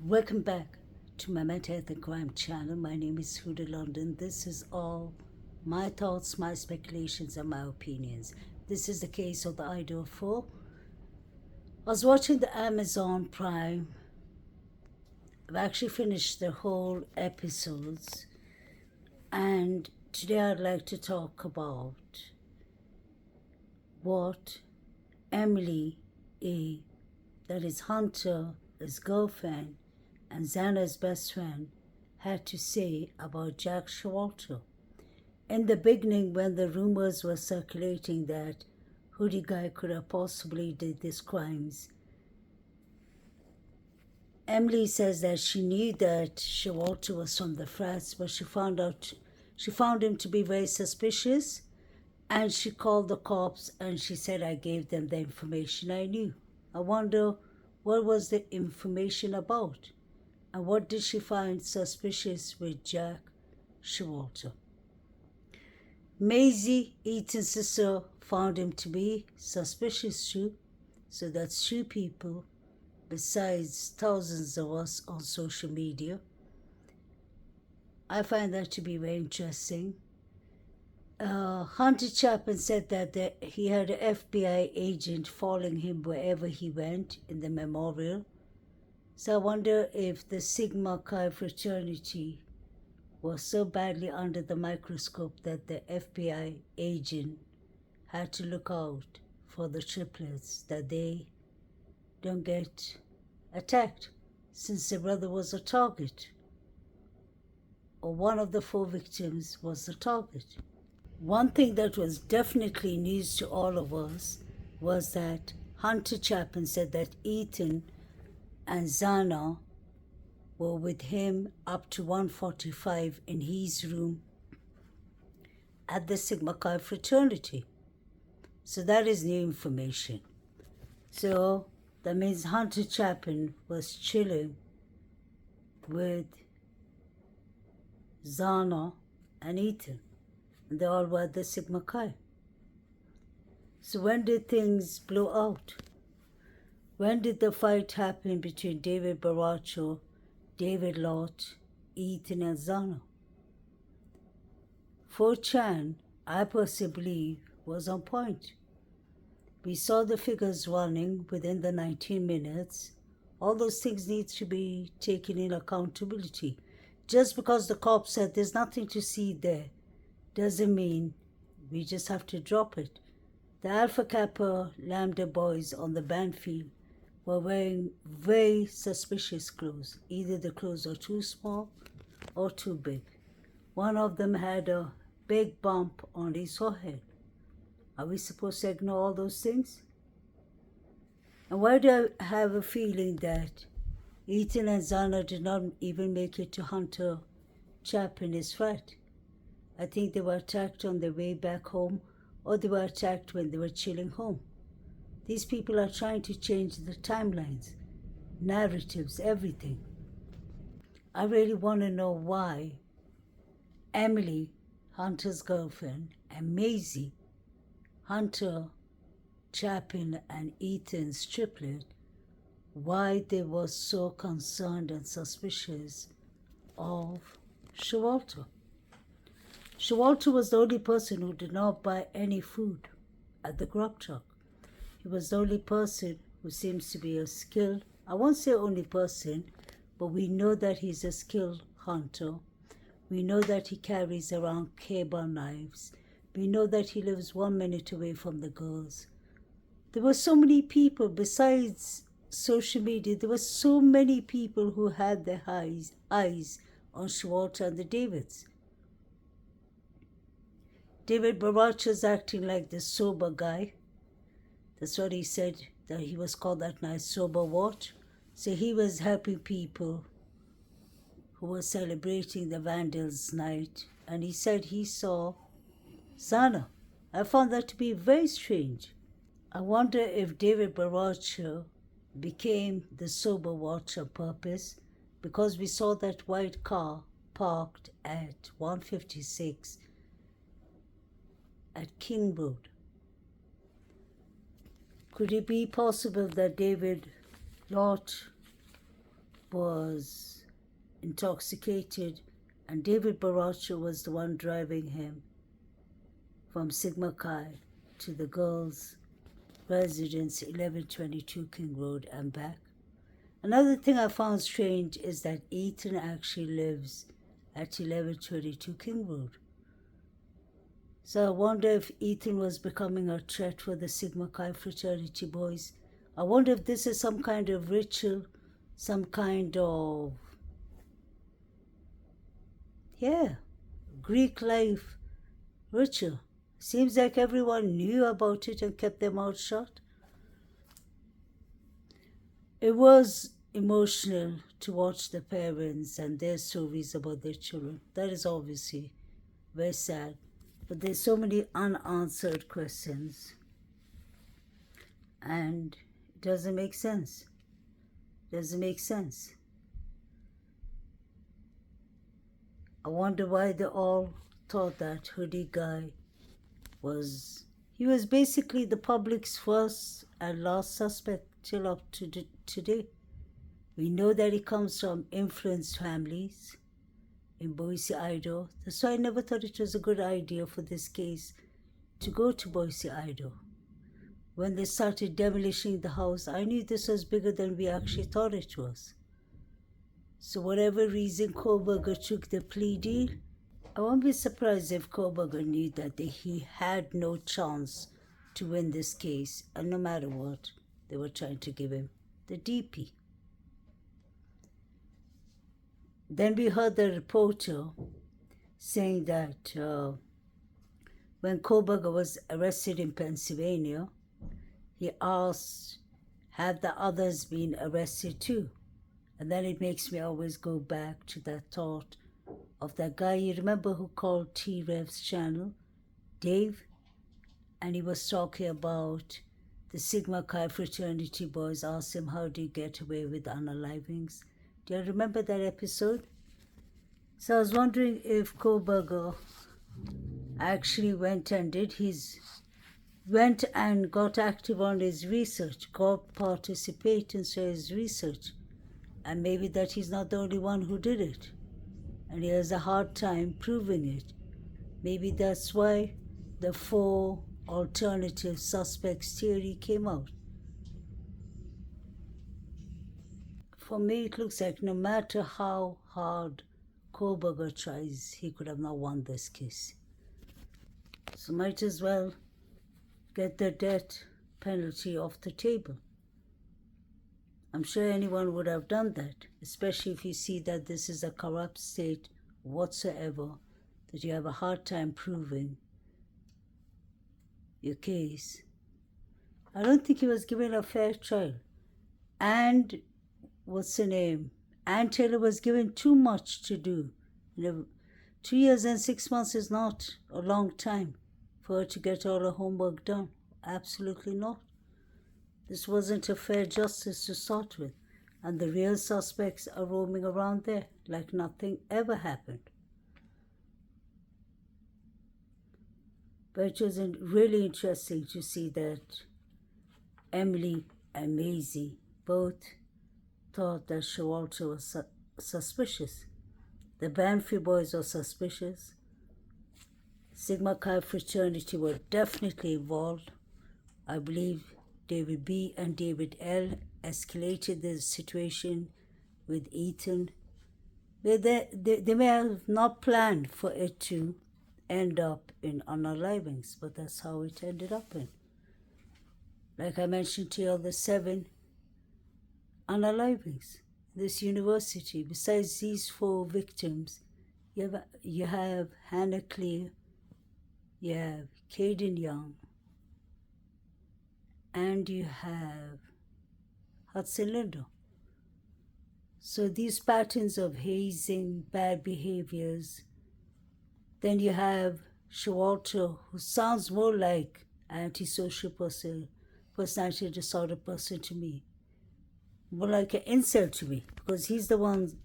Welcome back to my Mental Health and Crime channel. My name is Huda London. This is all my thoughts, my speculations, and my opinions. This is the case of the Idaho 4. I was watching the Amazon Prime. I've actually finished the whole episodes. And today I'd like to talk about what Emily A., that is Hunter, his girlfriend, and Xana's best friend, had to say about Jack Schwalter. In the beginning, when the rumors were circulating that Hoodie Guy could have possibly did these crimes, Emily says that she knew that Schwalter was from the frats, but she found him to be very suspicious, and she called the cops and she said, I gave them the information I knew. I wonder, what was the information about? And what did she find suspicious with Jack Schwalter? Maisie, Ethan's sister, found him to be suspicious too. So that's two people, besides thousands of us on social media. I find that to be very interesting. Hunter Chapman said that he had an FBI agent following him wherever he went in the memorial. So I wonder if the Sigma Chi fraternity was so badly under the microscope that the FBI agent had to look out for the triplets, that they don't get attacked, since the brother was a target, or one of the four victims was the target. One thing that was definitely news to all of us was that Hunter Chapman said that Ethan and Xana were with him up to 1:45 in his room at the Sigma Chi fraternity. So that is new information. So that means Hunter Chapman was chilling with Xana and Ethan, and they all were at the Sigma Chi. So when did things blow out? When did the fight happen between David Baracho, David Lott, Ethan, and Xana? 4chan, I personally believe, was on point. We saw the figures running within the 19 minutes. All those things need to be taken in accountability. Just because the cops said there's nothing to see there doesn't mean we just have to drop it. The Alpha Kappa Lambda boys on the band field were wearing very suspicious clothes. Either the clothes are too small or too big. One of them had a big bump on his forehead. Are we supposed to ignore all those things? And why do I have a feeling that Ethan and Xana did not even make it to Hunter Chapman's flat? I think they were attacked on their way back home, or they were attacked when they were chilling home. These people are trying to change the timelines, narratives, everything. I really want to know why Emily, Hunter's girlfriend, and Maisie, Hunter, Chapin, and Ethan's triplet, why they were so concerned and suspicious of Schwalter. Schwalter was the only person who did not buy any food at the grub truck. He was the only person who seems to be a skilled, I won't say only person, but we know that he's a skilled hunter. We know that he carries around K-bar knives. We know that he lives 1 minute away from the girls. There were so many people, besides social media, there were so many people who had their eyes on Schwalter and the Davids. David Baracha's acting like the sober guy. That's what he said, that he was called that night, sober watch. So he was helping people who were celebrating the Vandals night. And he said he saw Xana. I found that to be very strange. I wonder if David Baracha became the sober watch on purpose, because we saw that white car parked at 156 at King Road. Could it be possible that David Lott was intoxicated, and David Baracho was the one driving him from Sigma Chi to the girls' residence, 1122 King Road, and back. Another thing I found strange is that Ethan actually lives at 1122 King Road. So I wonder if Ethan was becoming a threat for the Sigma Chi fraternity boys. I wonder if this is some kind of ritual, some kind of, Greek life ritual. Seems like everyone knew about it and kept their mouth shut. It was emotional to watch the parents and their stories about their children. That is obviously very sad. But there's so many unanswered questions. And it doesn't make sense. Doesn't make sense. I wonder why they all thought that hoodie guy was basically the public's first and last suspect till up to today. We know that he comes from influenced families in Boise, Idaho. That's why I never thought it was a good idea for this case to go to Boise, Idaho. When they started demolishing the house, I knew this was bigger than we actually thought it was. So whatever reason Kohberger took the plea deal, I won't be surprised if Kohberger knew that he had no chance to win this case, and no matter what, they were trying to give him the DP. Then we heard the reporter saying that when Kohberger was arrested in Pennsylvania, he asked, have the others been arrested too? And then it makes me always go back to that thought of that guy, you remember, who called T-Rev's channel, Dave? And he was talking about the Sigma Chi fraternity boys asked him, how do you get away with unalivings? Do you remember that episode? So I was wondering if Kohberger actually went and got active on his research, got participate in his research, and maybe that he's not the only one who did it, and he has a hard time proving it. Maybe that's why the 4 alternative suspects theory came out. For me, it looks like no matter how hard Kohberger tries, he could have not won this case. So might as well get the death penalty off the table. I'm sure anyone would have done that, especially if you see that this is a corrupt state whatsoever, that you have a hard time proving your case. I don't think he was given a fair trial. And what's her name? Ann Taylor was given too much to do. 2 years and 6 months is not a long time for her to get all her homework done. Absolutely not. This wasn't a fair justice to start with. And the real suspects are roaming around there like nothing ever happened. But it was really interesting to see that Emily and Maisie both thought that Schwalter was suspicious. The Banfi boys were suspicious. Sigma Chi fraternity were definitely involved. I believe David B. and David L. escalated the situation with Ethan. They may have not planned for it to end up in unalivings, but that's how it ended up in. Like I mentioned to you, the 7 unalivings. This university, besides these 4 victims, you have Hannah Clear, you have Caden Young, and you have Hudson Lindo. So these patterns of hazing, bad behaviors. Then you have Schwalter, who sounds more like antisocial personality disorder person to me. More like an insult to me, because he's the one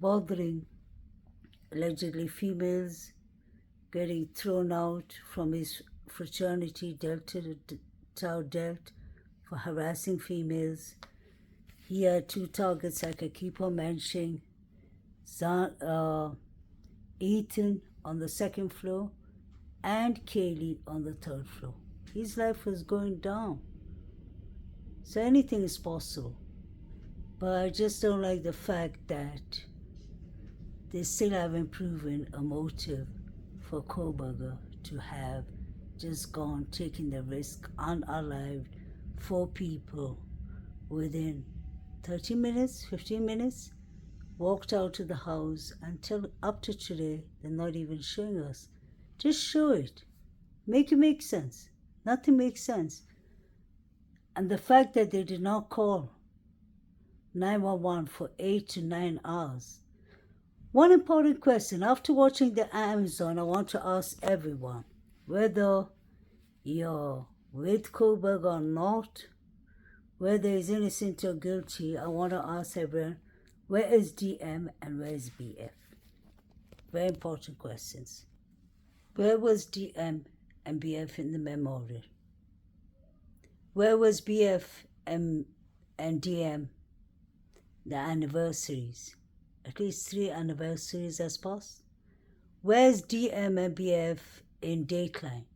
bothering allegedly females, getting thrown out from his fraternity, Tau Delta, for harassing females. He had 2 targets I could keep on mentioning. Ethan on the 2nd floor and Kaylee on the 3rd floor. His life was going down. So anything is possible. But I just don't like the fact that they still haven't proven a motive for Kohberger to have just gone, taking the risk, unalived 4 people within 30 minutes, 15 minutes, walked out of the house. Until up to today, they're not even showing us. Just show it. Make it make sense. Nothing makes sense. And the fact that they did not call 911 for 8 to 9 hours. One important question. After watching the Amazon, I want to ask everyone, whether you're with Kohberger or not, whether he's innocent or guilty, I want to ask everyone, where is DM and where is BF? Very important questions. Where was DM and BF in the memorial? Where was BF and DM, the anniversaries? At least 3 anniversaries has passed. Where's DM and BF in Dateline?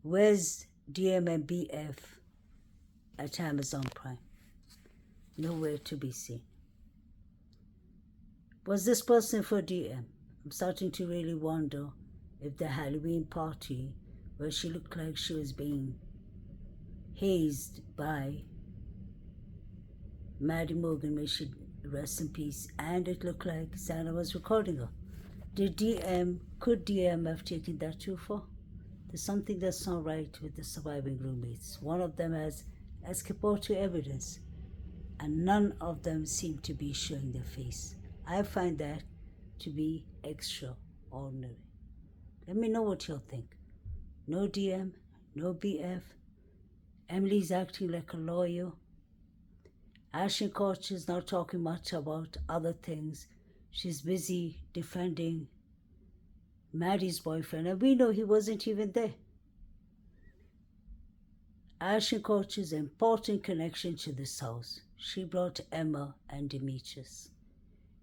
Where's DM and BF at Amazon Prime? Nowhere to be seen. Was this person for DM? I'm starting to really wonder if the Halloween party where she looked like she was being hazed by Maddie Morgan, may she rest in peace, and it looked like Santa was recording her. Could DM have taken that too far? There's something that's not right with the surviving roommates. One of them has escapade evidence, and none of them seem to be showing their face. I find that to be extraordinary. Let me know what you'll think. No DM, no BF. Emily's acting like a lawyer. Ashton Kutcher is not talking much about other things. She's busy defending Maddie's boyfriend, and we know he wasn't even there. Ashton Kutcher's important connection to this house. She brought Emma and Demetrius.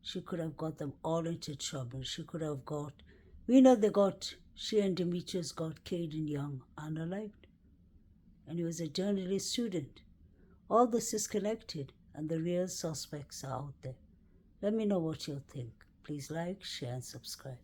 She could have got them all into trouble. She and Demetrius got Caden Young unalived. And he was a journalist student. All this is connected, and the real suspects are out there. Let me know what you think. Please like, share, and subscribe.